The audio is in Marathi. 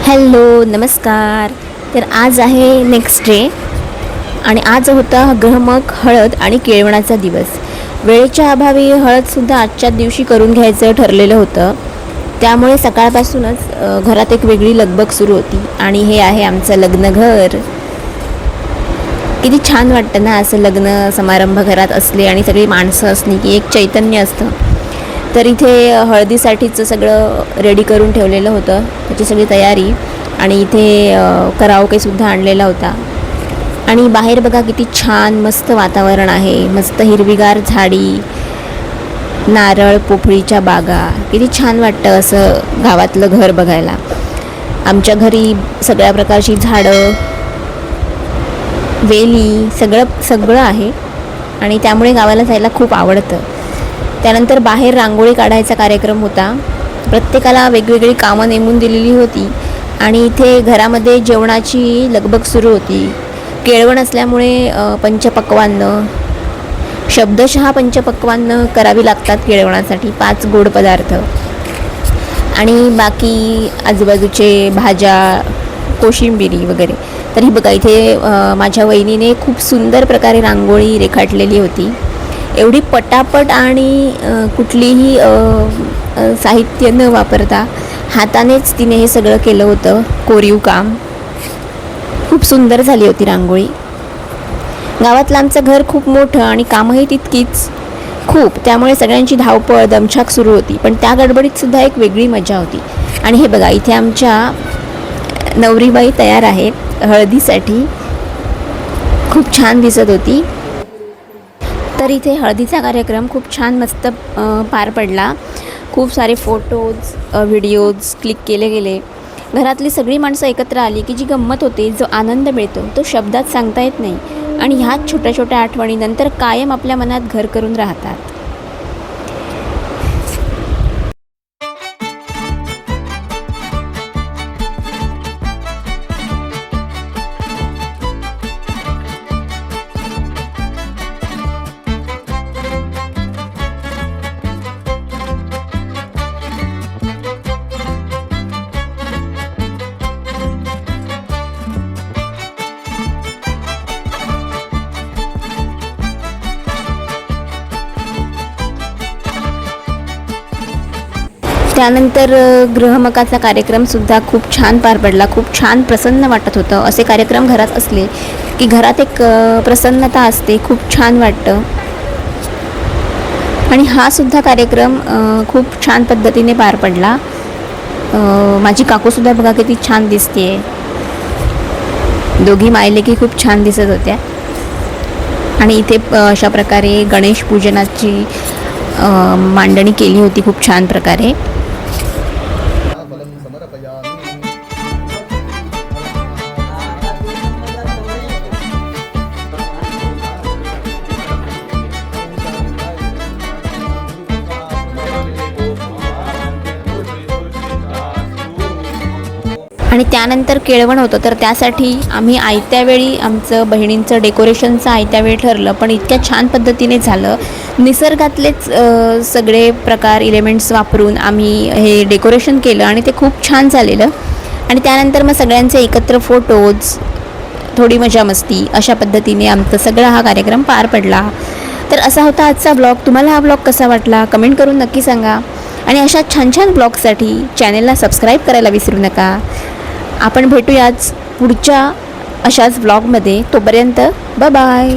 हॅलो नमस्कार. तर आज आहे नेक्स्ट डे आणि आज होता गहमक हळद आणि केळवणाचा दिवस. वेळेच्या अभावी हळदसुद्धा आजच्या दिवशी करून घ्यायचं ठरलेलं होतं. त्यामुळे सकाळपासूनच घरात एक वेगळी लगबग सुरू होती. आणि हे आहे आमचं लग्नघर. किती छान वाटतं ना असं लग्न समारंभ घरात असले आणि सगळी माणसं असली की एक चैतन्य असतं. तर इथे हळदीसाठीचं सगळं रेडी करून ठेवलेलं होतं, त्याची सगळी तयारी. आणि इथे कराओकेसुद्धा आणलेला होता. आणि बाहेर बघा किती छान मस्त वातावरण आहे, मस्त हिरवीगार झाडी, नारळ पोफळीच्या बागा. किती छान वाटतं असं गावातलं घर बघायला. आमच्या घरी सगळ्या प्रकारची झाडं, वेली, सगळं आहे आणि त्यामुळे गावाला जायला खूप आवडतं. त्यानंतर बाहेर रांगोळी काढायचा कार्यक्रम होता. प्रत्येकाला वेगवेगळी कामं नेमून दिलेली होती आणि इथे घरामध्ये जेवणाची लगबग सुरू होती. केळवण असल्यामुळे पंचपक्वान्न, शब्दशः पंचपक्वान्न करावी लागतात केळवणासाठी, 5 गोड पदार्थ आणि बाकी आजूबाजूचे भाज्या, कोशिंबिरी वगैरे. तर ही बघा इथे माझ्या वहिनीने खूप सुंदर प्रकारे रांगोळी रेखाटलेली होती. एवढी पटापट आणि कुठलीही साहित्य न वापरता हातानेच तिने हे सगळं केलं होतं, कोरीव काम. खूप सुंदर झाली होती रांगोळी. गावातलं आमचं घर खूप मोठं आणि कामंही तितकीच खूप, त्यामुळे सगळ्यांची धावपळ दमछाक सुरू होती. पण त्या गडबडीत सुद्धा एक वेगळी मजा होती. आणि हे बघा इथे आमच्या नवरीबाई तयार आहेत हळदीसाठी. खूप छान दिसत होती. तर इथे हळदीचा कार्यक्रम खूप छान मस्त पार पडला. खूप सारे फोटोज, व्हिडिओज क्लिक केले गेले. घरातली सगळी माणसं एकत्र आली की जी गंमत होते, जो आनंद मिळतो तो शब्दात सांगता येत नाही. आणि ह्याच छोट्या छोट्या आठवणी नंतर कायम आपल्या मनात घर करून राहतात. त्यानंतर गृहमकाचा कार्यक्रमसुद्धा खूप छान पार पडला. खूप छान प्रसन्न वाटत होतं. असे कार्यक्रम घरात असले की घरात एक प्रसन्नता असते, खूप छान वाटतं. आणि हा सुद्धा कार्यक्रम खूप छान पद्धतीने पार पडला. माझी काकूसुद्धा बघा किती छान दिसते. दोघी मायलेकी खूप छान दिसत होत्या. आणि इथे अशा प्रकारे गणेश पूजनाची मांडणी केली होती खूप छान प्रकारे. आणि त्यानंतर केळवण होतं. तर त्यासाठी आम्ही आयत्या वेळी आमचं बहिणींचं डेकोरेशनचं आयत्या वेळी ठरलं, पण इतक्या छान पद्धतीने झालं. निसर्गातलेच सगळे प्रकार, इलेमेंट्स वापरून आम्ही हे डेकोरेशन केलं आणि ते खूप छान झालेलं. आणि त्यानंतर मग सगळ्यांचे एकत्र फोटोज, थोडी मजा मस्ती, अशा पद्धतीने आमचा सगळा हा कार्यक्रम पार पडला. तर असा होता आजचा ब्लॉग. तुम्हाला हा ब्लॉग कसा वाटला कमेंट करून नक्की सांगा. आणि अशा छान छान ब्लॉगसाठी चॅनलला सबस्क्राईब करायला विसरू नका. आपण भेटूयाच पुढच्या अशाच ब्लॉगमध्ये. तोपर्यंत बाय बाय.